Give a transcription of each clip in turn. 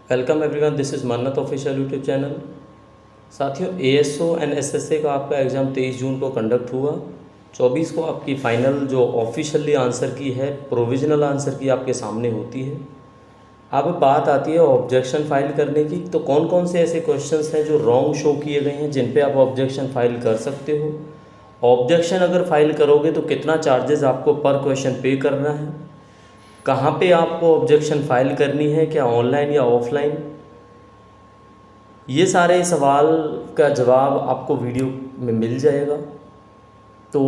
Welcome everyone, this is मन्नत official YouTube channel. साथियों, ASO and SSA का आपका एग्ज़ाम 23 जून को कंडक्ट हुआ। 24 को आपकी फ़ाइनल जो ऑफिशियली आंसर की है, प्रोविजनल आंसर की आपके सामने होती है। अब बात आती है ऑब्जेक्शन फाइल करने की। तो कौन कौन से ऐसे क्वेश्चंस हैं जो रॉन्ग शो किए गए हैं जिन पे आप ऑब्जेक्शन फाइल कर सकते हो। ऑब्जेक्शन अगर फाइल करोगे तो कितना चार्जेस आपको पर क्वेश्चन पे करना है, कहाँ पे आपको ऑब्जेक्शन फाइल करनी है, क्या ऑनलाइन या ऑफलाइन। ये सारे सवाल का जवाब आपको वीडियो में मिल जाएगा। तो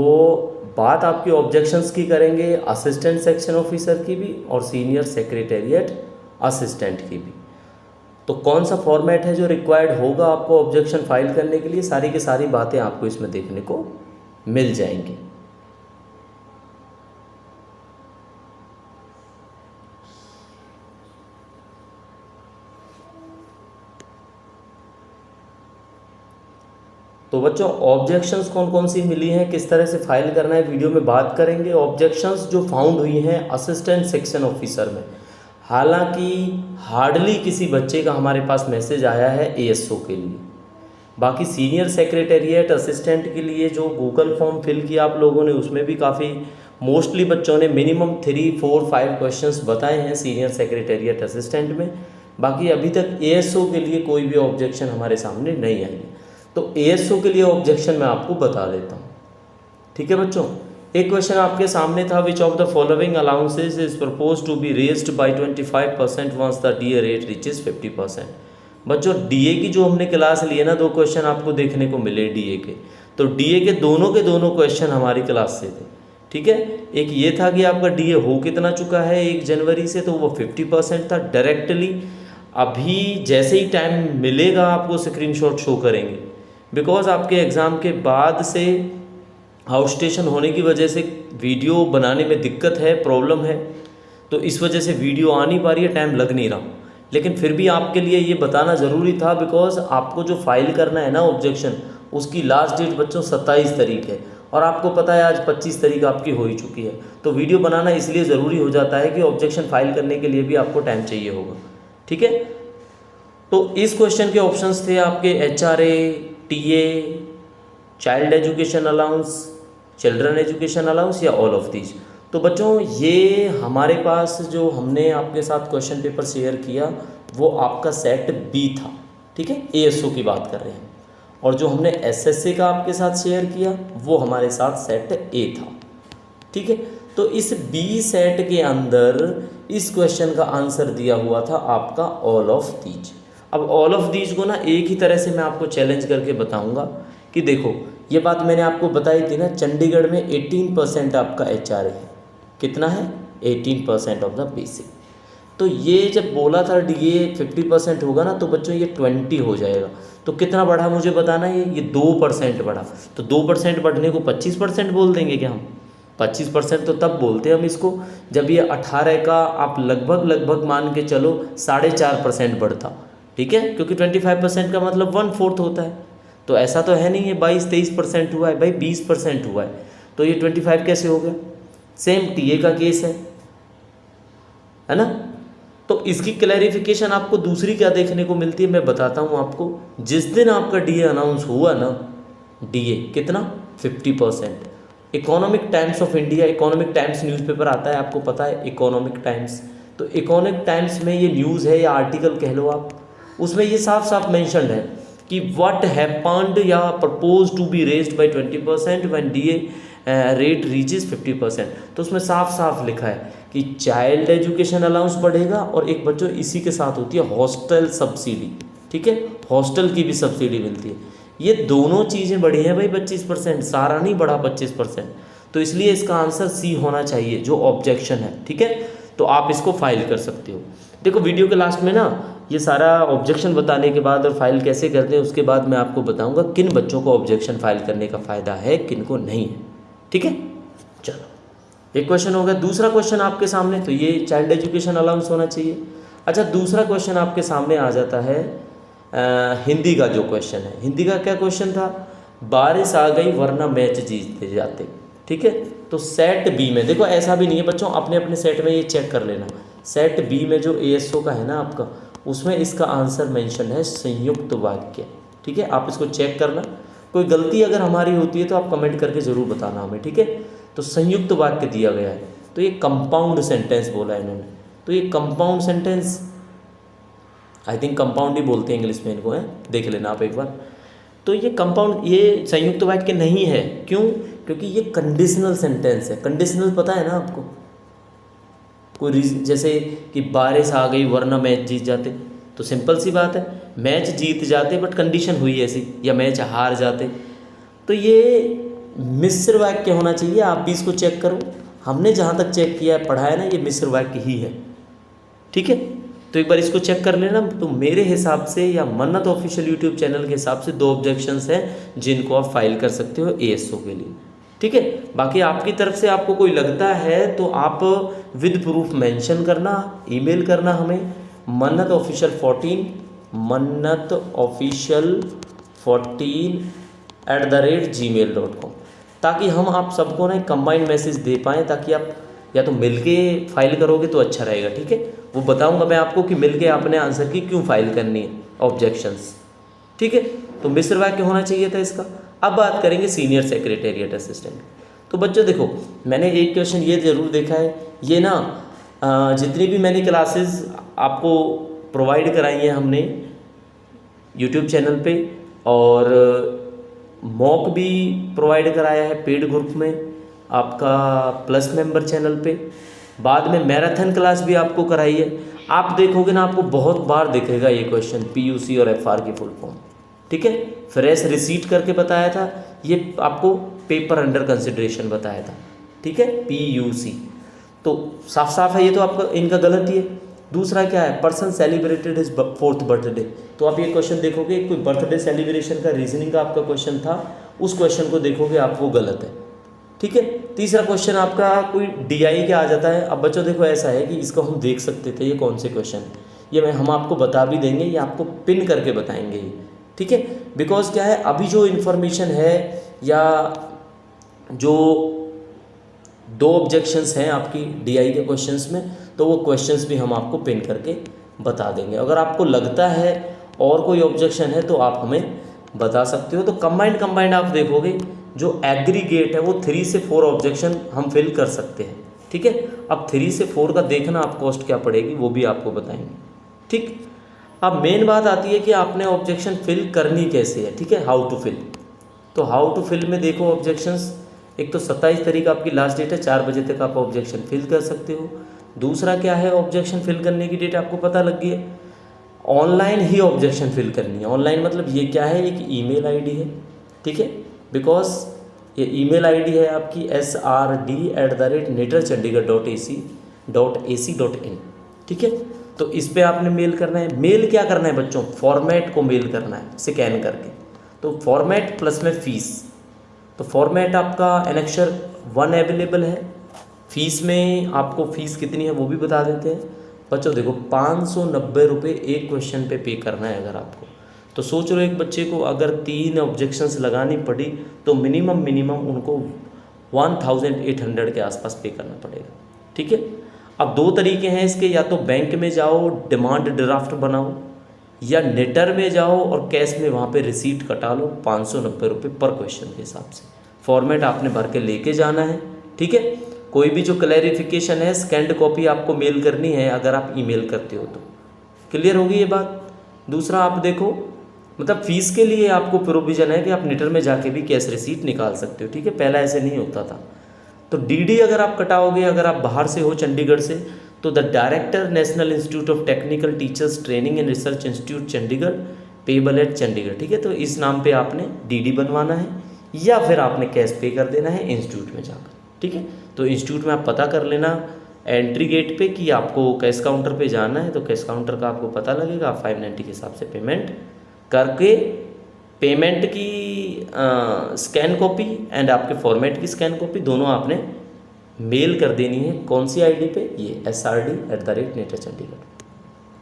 बात आपकी ऑब्जेक्शंस की करेंगे, असिस्टेंट सेक्शन ऑफिसर की भी और सीनियर सेक्रेटेरिएट असिस्टेंट की भी। तो कौन सा फॉर्मेट है जो रिक्वायर्ड होगा आपको ऑब्जेक्शन फाइल करने के लिए, सारी की सारी बातें आपको इसमें देखने को मिल जाएंगी। तो बच्चों, ऑब्जेक्शंस कौन कौन सी मिली हैं, किस तरह से फाइल करना है, वीडियो में बात करेंगे। ऑब्जेक्शंस जो फाउंड हुई हैं असिस्टेंट सेक्शन ऑफिसर में, हालांकि हार्डली किसी बच्चे का हमारे पास मैसेज आया है एएसओ के लिए। बाकी सीनियर सेक्रेटेरिएट असिस्टेंट के लिए जो गूगल फॉर्म फिल किया आप लोगों ने, उसमें भी काफ़ी मोस्टली बच्चों ने मिनिमम 3, 4, 5 क्वेश्चंस बताए हैं सीनियर सेक्रेटेरिएट असिस्टेंट में। बाकी अभी तक एएसओ के लिए कोई भी ऑब्जेक्शन हमारे सामने नहीं आई है। तो एएसओ के लिए ऑब्जेक्शन मैं आपको बता देता हूँ, ठीक है बच्चों। एक क्वेश्चन आपके सामने था, which of the following allowances is propose to be raised by 25% once the DA rate reaches 50%। बच्चों, डीए की जो हमने क्लास ली है ना, 2 क्वेश्चन आपको देखने को मिले डीए के। तो डीए के दोनों क्वेश्चन हमारी क्लास से थे, ठीक है। एक ये था कि आपका डीए हो कितना चुका है 1 जनवरी से, तो वो 50% था। डायरेक्टली अभी जैसे ही टाइम मिलेगा आपको स्क्रीनशॉट शो करेंगे, बिकॉज आपके एग्ज़ाम के बाद से आउट स्टेशन होने की वजह से वीडियो बनाने में दिक्कत है, प्रॉब्लम है। तो इस वजह से वीडियो आ नहीं पा रही है, टाइम लग नहीं रहा। लेकिन फिर भी आपके लिए ये बताना ज़रूरी था, बिकॉज आपको जो फाइल करना है ना ऑब्जेक्शन, उसकी लास्ट डेट बच्चों 27 तारीख है। और आपको पता है आज 25 तारीख आपकी हो ही चुकी है। तो वीडियो बनाना इसलिए ज़रूरी हो जाता है कि ऑब्जेक्शन फाइल करने के लिए भी आपको टाइम चाहिए होगा, ठीक है। तो इस क्वेश्चन के ऑप्शंस थे आपके HRA, TA, child education allowance, children education allowance या ऑल ऑफ दीज। तो बच्चों, ये हमारे पास जो हमने आपके साथ क्वेश्चन पेपर शेयर किया वो आपका सेट बी था, ठीक है। एएसओ की बात कर रहे हैं। और जो हमने एसएसए का आपके साथ शेयर किया वो हमारे साथ सेट ए था, ठीक है। तो इस बी सेट के अंदर इस क्वेश्चन का आंसर दिया हुआ था आपका ऑल ऑफ दीज। अब ऑल ऑफ दीज को ना एक ही तरह से मैं आपको चैलेंज करके बताऊंगा कि देखो, ये बात मैंने आपको बताई थी ना, चंडीगढ़ में 18% आपका HRA है। कितना है? 18% ऑफ द बेसिक। तो ये जब बोला था डीए 50% होगा ना, तो बच्चों ये 20 हो जाएगा। तो कितना बढ़ा मुझे बताना है, ये 2% बढ़ा। तो 2% बढ़ने को 25% बोल देंगे क्या हम? 25% तो तब बोलते हैं हम इसको जब ये 18 का आप लगभग मान के चलो 4.5% बढ़ता, ठीक है। क्योंकि 25% का मतलब 1/4 होता है। तो ऐसा तो है नहीं है 22-23% हुआ है भाई, 20% हुआ है। तो ये 25 कैसे हो गया? सेम टीए का केस है ना। तो इसकी क्लैरिफिकेशन आपको दूसरी क्या देखने को मिलती है, मैं बताता हूँ आपको। जिस दिन आपका डीए अनाउंस हुआ ना, डीए कितना 50%। Economic times of India, economic times newspaper आता है, आपको पता है इकोनॉमिक टाइम्स। तो इकोनॉमिक टाइम्स में ये न्यूज़ है या आर्टिकल कह लो आप, उसमें ये साफ साफ मेंशन्ड है कि व्हाट हैपेंड या propose to be raised by 20% when DA rate reaches 50%। तो उसमें साफ साफ लिखा है कि चाइल्ड एजुकेशन अलाउंस बढ़ेगा और एक बच्चों इसी के साथ होती है हॉस्टल सब्सिडी, ठीक है। हॉस्टल की भी सब्सिडी मिलती है। ये दोनों चीज़ें बढ़ी हैं भाई 25%, सारा नहीं बढ़ा 25%। तो इसलिए इसका आंसर सी होना चाहिए जो ऑब्जेक्शन है, ठीक है। तो आप इसको फाइल कर सकते हो। देखो, वीडियो के लास्ट में ना ये सारा ऑब्जेक्शन बताने के बाद और फाइल कैसे करते हैं उसके बाद मैं आपको बताऊंगा किन बच्चों को ऑब्जेक्शन फाइल करने का फ़ायदा है, किन को नहीं है, ठीक है। चलो, एक क्वेश्चन हो गया। दूसरा क्वेश्चन आपके सामने, तो ये चाइल्ड एजुकेशन अलाउंस होना चाहिए। अच्छा, दूसरा क्वेश्चन आपके सामने आ जाता है हिंदी का जो क्वेश्चन है। हिंदी का क्या क्वेश्चन था? बारिश आ गई वरना मैच जीतते जाते, ठीक है। तो सेट बी में देखो, ऐसा भी नहीं है बच्चों, अपने अपने सेट में ये चेक कर लेना। सेट बी में जो एएसओ का है ना आपका, उसमें इसका आंसर मेंशन है संयुक्त वाक्य। ठीक है, आप इसको चेक करना, कोई गलती अगर हमारी होती है तो आप कमेंट करके ज़रूर बताना हमें। ठीक है, तो संयुक्त वाक्य दिया गया है, तो ये कंपाउंड सेंटेंस बोला है इन्होंने, तो ये compound sentence, I think compound ही बोलते हैं इंग्लिश में इनको, है, देख लेना आप एक बार। तो ये कंपाउंड, ये संयुक्त वाक्य नहीं है, क्यों? क्योंकि ये कंडीशनल सेंटेंस है। कंडीशनल पता है ना आपको, कोई रीजन, जैसे कि बारिश आ गई वरना मैच जीत जाते, तो सिंपल सी बात है, मैच जीत जाते बट कंडीशन हुई ऐसी, या मैच हार जाते। तो ये मिश्र वाक्य होना चाहिए, आप भी इसको चेक करो। हमने जहाँ तक चेक किया है, पढ़ा है ना, ये मिश्र वाक्य ही है। ठीक है, तो एक बार इसको चेक कर लेना। तो मेरे हिसाब से या मन्नत ऑफिशियल यूट्यूब चैनल के हिसाब से 2 ऑब्जेक्शंस हैं जिनको आप फाइल कर सकते हो एएसओ के लिए। ठीक है, बाकी आपकी तरफ से आपको कोई लगता है तो आप विद प्रूफ मेंशन करना, ईमेल करना हमें mannatofficial14@gmail.com, ताकि हम आप सबको ना कंबाइंड मैसेज दे पाएँ, ताकि आप या तो मिलके फाइल करोगे तो अच्छा रहेगा। ठीक है, वो बताऊंगा मैं आपको कि मिलके आपने आंसर की क्यों फाइल करनी है ऑब्जेक्शंस। ठीक है, तो मिश्र वाक्य होना चाहिए था इसका। अब बात करेंगे सीनियर सेक्रेटेरिएट असिस्टेंट। तो बच्चों देखो, मैंने एक क्वेश्चन ये ज़रूर देखा है, ये ना जितनी भी मैंने क्लासेस आपको प्रोवाइड कराई हैं हमने यूट्यूब चैनल पे, और मॉक भी प्रोवाइड कराया है पेड ग्रुप में आपका प्लस मेंबर चैनल पे, बाद में मैराथन क्लास भी आपको कराई है। आप देखोगे ना, आपको बहुत बार दिखेगा ये क्वेश्चन, पीयूसी और एफआर की फुल फॉर्म। ठीक है, फ्रेश रिसीट करके बताया था, ये आपको पेपर अंडर कंसिडरेशन बताया था। ठीक है, पीयूसी, तो साफ साफ है ये तो आपका इनका गलत ही है। दूसरा क्या है, person celebrated his 4th birthday, तो आप ये क्वेश्चन देखोगे, कोई बर्थडे सेलिब्रेशन का रीजनिंग का आपका क्वेश्चन था, उस क्वेश्चन को देखोगे आप, वो गलत है। ठीक है, तीसरा क्वेश्चन आपका कोई डीआई का आ जाता है। अब बच्चों देखो, ऐसा है कि इसको हम देख सकते थे, ये कौन से क्वेश्चन है, ये हम आपको बता भी देंगे, ये आपको पिन करके बताएंगे ये। ठीक है, बिकॉज क्या है, अभी जो इन्फॉर्मेशन है या जो 2 ऑब्जेक्शंस हैं आपकी डीआई के क्वेश्चंस में, तो वो क्वेश्चंस भी हम आपको पिन करके बता देंगे। अगर आपको लगता है और कोई ऑब्जेक्शन है तो आप हमें बता सकते हो। तो कंबाइंड आप देखोगे, जो एग्रीगेट है वो 3 से 4 ऑब्जेक्शन हम फिल कर सकते हैं। ठीक है, अब 3 से 4 का देखना आप कॉस्ट क्या पड़ेगी, वो भी आपको बताएंगे। ठीक, अब मेन बात आती है कि आपने ऑब्जेक्शन फिल करनी कैसे है। ठीक है, हाउ टू फिल, तो हाउ टू फिल में देखो ऑब्जेक्शंस, एक तो 27 तारीख आपकी लास्ट डेट है, 4 बजे तक आप ऑब्जेक्शन फिल कर सकते हो। दूसरा क्या है, ऑब्जेक्शन फिल करने की डेट आपको पता लग गई है, ऑनलाइन ही ऑब्जेक्शन फिल करनी है। ऑनलाइन मतलब ये क्या है, एक ईमेल आईडी है। ठीक है, बिकॉज ये ईमेल आईडी है आपकी srd@naturchandigarh.ac.in। ठीक है, तो इस पे आपने मेल करना है। मेल क्या करना है बच्चों, फॉर्मेट को मेल करना है स्कैन करके, तो फॉर्मेट प्लस में फ़ीस। तो फॉर्मेट आपका एनेक्चर 1 अवेलेबल है। फ़ीस में आपको फ़ीस कितनी है वो भी बता देते हैं बच्चों। देखो 590 रुपये एक क्वेश्चन पे करना है अगर आपको, तो सोच लो एक बच्चे को अगर 3 ऑब्जेक्शंस लगानी पड़ी तो मिनिमम उनको 1800 के आसपास पे करना पड़ेगा। ठीक है, अब 2 तरीके हैं इसके, या तो बैंक में जाओ डिमांड ड्राफ्ट बनाओ, या नेटर में जाओ और कैश में वहाँ पे रिसीट कटा लो 590 रुपये पर क्वेश्चन के हिसाब से। फॉर्मेट आपने भर के लेके जाना है। ठीक है, कोई भी जो क्लैरिफिकेशन है स्कैंड कॉपी आपको मेल करनी है अगर आप ईमेल करते हो तो। क्लियर होगी ये बात। दूसरा आप देखो, मतलब फ़ीस के लिए आपको प्रोविज़न है कि आप नेटर में जाके भी कैश रिसीट निकाल सकते हो। ठीक है, पहला ऐसे नहीं होता था। तो डीडी अगर आप कटाओगे, अगर आप बाहर से हो चंडीगढ़ से, तो the director national institute of technical teachers training and research institute Chandigarh, payable eight Chandigarh. ठीक है, तो इस नाम पे आपने डीडी बनवाना है या फिर आपने कैश पे कर देना है इंस्टीट्यूट में जाकर। ठीक है, तो इंस्टीट्यूट में आप पता कर लेना एंट्री गेट पे कि आपको कैश काउंटर पे जाना है, तो कैश काउंटर का आपको पता लगेगा। आप 590 के हिसाब से पेमेंट करके, पेमेंट की स्कैन कॉपी एंड आपके फॉर्मेट की स्कैन कॉपी दोनों आपने मेल कर देनी है। कौन सी आईडी पे, ये srd@naturchandigarh।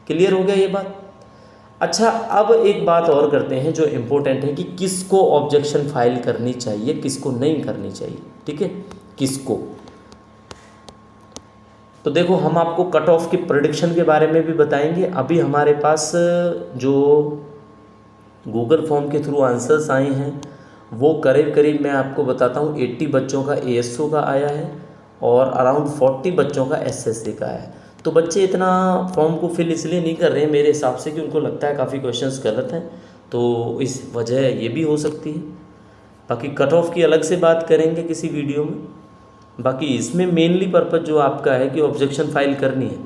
क्लियर हो गया ये बात। अच्छा, अब एक बात और करते हैं जो इम्पोर्टेंट है कि किसको ऑब्जेक्शन फाइल करनी चाहिए, किसको नहीं करनी चाहिए। ठीक है, किसको, तो देखो हम आपको कट ऑफ की प्रेडिक्शन के बारे में भी बताएंगे। अभी हमारे पास जो गूगल फॉर्म के थ्रू आंसर्स आए हैं वो करीब करीब मैं आपको बताता हूँ 80 बच्चों का ASO का आया है और अराउंड 40 बच्चों का SSC का है। तो बच्चे इतना फॉर्म को फिल इसलिए नहीं कर रहे हैं मेरे हिसाब से कि उनको लगता है काफ़ी क्वेश्चंस गलत हैं, तो इस वजह ये भी हो सकती है। बाकी कट ऑफ की अलग से बात करेंगे किसी वीडियो में। बाकी इसमें मेनली पर्पज़ जो आपका है कि ऑब्जेक्शन फाइल करनी है।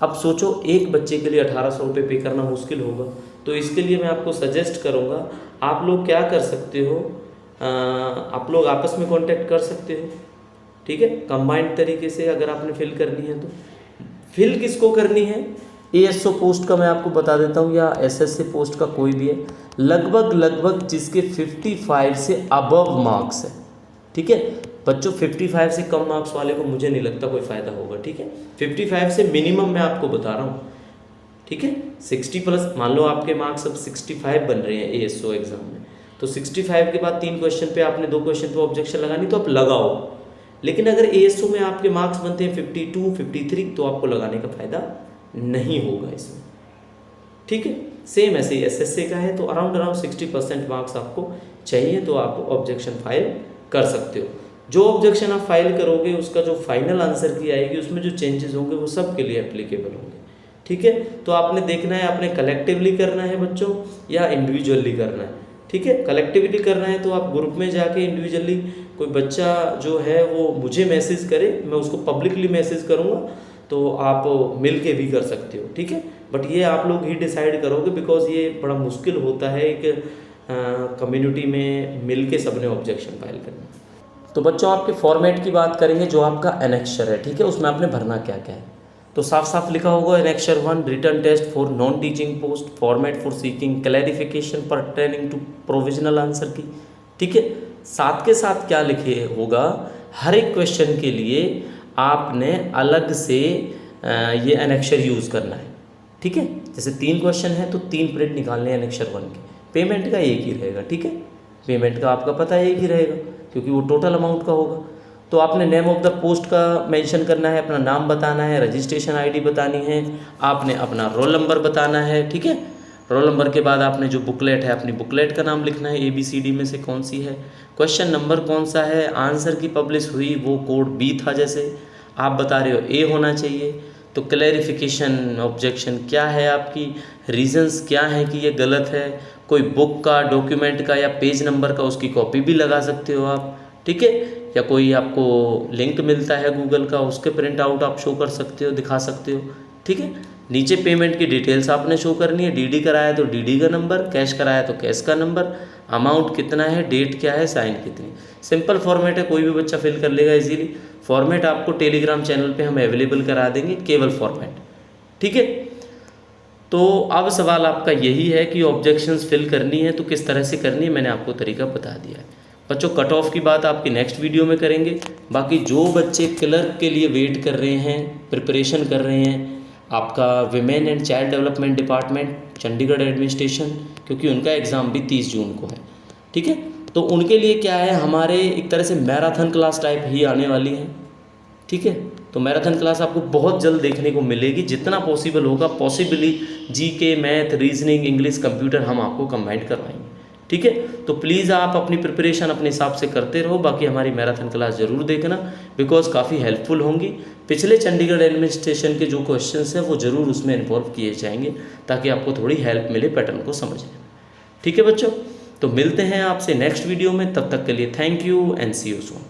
अब सोचो एक बच्चे के लिए 1800 रुपये पे करना मुश्किल होगा, तो इसके लिए मैं आपको सजेस्ट करूँगा आप लोग क्या कर सकते हो, आप लोग आपस में कांटेक्ट कर सकते हो, ठीक है, कंबाइंड तरीके से अगर आपने फिल करनी है तो। फिल किसको करनी है, ASO पोस्ट का मैं आपको बता देता हूँ या SSC पोस्ट का कोई भी है, लगभग जिसके 55 से अबव मार्क्स है, ठीक है बच्चों। 55 से कम मार्क्स वाले को मुझे नहीं लगता कोई फ़ायदा होगा, ठीक है। 55 से मिनिमम मैं आपको बता रहा हूँ, ठीक है। 60 प्लस, मान लो आपके मार्क्स अब 65 बन रहे हैं ASO एग्ज़ाम में, तो 65 के बाद 3 क्वेश्चन पे आपने 2 क्वेश्चन पे ऑब्जेक्शन लगानी तो आप लगाओ। लेकिन अगर ASO में आपके मार्क्स बनते हैं 52, 53 तो आपको लगाने का फ़ायदा नहीं होगा इसमें, ठीक है। सेम ऐसे ही SSC का है, तो अराउंड 60% मार्क्स आपको चाहिए तो आप ऑब्जेक्शन फाइल कर सकते हो। जो ऑब्जेक्शन आप फाइल करोगे उसका जो फाइनल आंसर की आएगी उसमें जो चेंजेस होंगे वो सब के लिए एप्लीकेबल होंगे, ठीक है। तो आपने देखना है आपने कलेक्टिवली करना है बच्चों या इंडिविजुअली करना है, ठीक है। कलेक्टिवली करना है तो आप ग्रुप में जाके इंडिविजुअली कोई बच्चा जो है वो मुझे मैसेज करे, मैं उसको पब्लिकली मैसेज करूँगा, तो आप मिल के भी कर सकते हो, ठीक है। बट ये आप लोग ही डिसाइड करोगे बिकॉज ये बड़ा मुश्किल होता है एक कम्युनिटी में मिल के सबने ऑब्जेक्शन फाइल करना। तो बच्चों आपके फॉर्मेट की बात करेंगे, जो आपका एनेक्चर है, ठीक है, उसमें आपने भरना क्या क्या है। तो साफ साफ लिखा होगा annexure 1 written test for non teaching post, format for seeking clarification pertaining to provisional answer key, ठीक है। साथ के साथ क्या लिखे होगा, हर एक क्वेश्चन के लिए आपने अलग से ये एनेक्चर यूज़ करना है, ठीक है। जैसे 3 क्वेश्चन है तो 3 प्रिंट निकालने हैं एनेक्चर 1 के। पेमेंट का एक ही रहेगा, ठीक है, पेमेंट का आपका पता एक ही रहेगा क्योंकि वो टोटल अमाउंट का होगा। तो आपने नेम ऑफ द पोस्ट का मेंशन करना है, अपना नाम बताना है, रजिस्ट्रेशन आईडी बतानी है, आपने अपना रोल नंबर बताना है, ठीक है। रोल नंबर के बाद आपने जो बुकलेट है अपनी बुकलेट का नाम लिखना है, ABCD में से कौन सी है, क्वेश्चन नंबर कौन सा है, आंसर की पब्लिश हुई वो कोड B था, जैसे आप बता रहे हो A होना चाहिए। तो क्लैरिफिकेशन ऑब्जेक्शन क्या है आपकी, रीजंस क्या हैं कि ये गलत है, कोई बुक का, डॉक्यूमेंट का या पेज नंबर का उसकी कॉपी भी लगा सकते हो आप, ठीक है। या कोई आपको लिंक मिलता है गूगल का उसके प्रिंट आउट आप शो कर सकते हो, दिखा सकते हो, ठीक है। नीचे पेमेंट की डिटेल्स आपने शो करनी है, DD कराया तो DD का नंबर, कैश कराया तो कैश का नंबर, अमाउंट कितना है, डेट क्या है, साइन कितनी। सिंपल फॉर्मेट है, कोई भी बच्चा फिल कर लेगा इजीली। फॉर्मेट आपको टेलीग्राम चैनल पे हम अवेलेबल करा देंगे, केवल फॉर्मेट, ठीक है। तो अब सवाल आपका यही है कि ऑब्जेक्शंस फिल करनी है तो किस तरह से करनी है, मैंने आपको तरीका बता दिया है बच्चों। कट ऑफ की बात आपकी नेक्स्ट वीडियो में करेंगे। बाकी जो बच्चे क्लर्क के लिए वेट कर रहे हैं, प्रिपरेशन कर रहे हैं, आपका women and child development department Chandigarh administration, क्योंकि उनका एग्ज़ाम भी 30 जून को है, ठीक है। तो उनके लिए क्या है, हमारे एक तरह से मैराथन क्लास टाइप ही आने वाली है, ठीक है। तो मैराथन क्लास आपको बहुत जल्द देखने को मिलेगी, जितना पॉसिबल होगा possibly GK, math, reasoning, English, computer हम आपको कंबाइंड करवाएंगे, ठीक है। तो प्लीज़ आप अपनी प्रिपरेशन अपने हिसाब से करते रहो। बाकी हमारी मैराथन क्लास ज़रूर देखना बिकॉज काफ़ी हेल्पफुल होंगी। पिछले चंडीगढ़ एडमिनिस्ट्रेशन के जो क्वेश्चंस हैं वो ज़रूर उसमें इन्वॉल्व किए जाएंगे ताकि आपको थोड़ी हेल्प मिले पैटर्न को समझने में, ठीक है बच्चों। तो मिलते हैं आपसे नेक्स्ट वीडियो में, तब तक के लिए thank you and see you soon.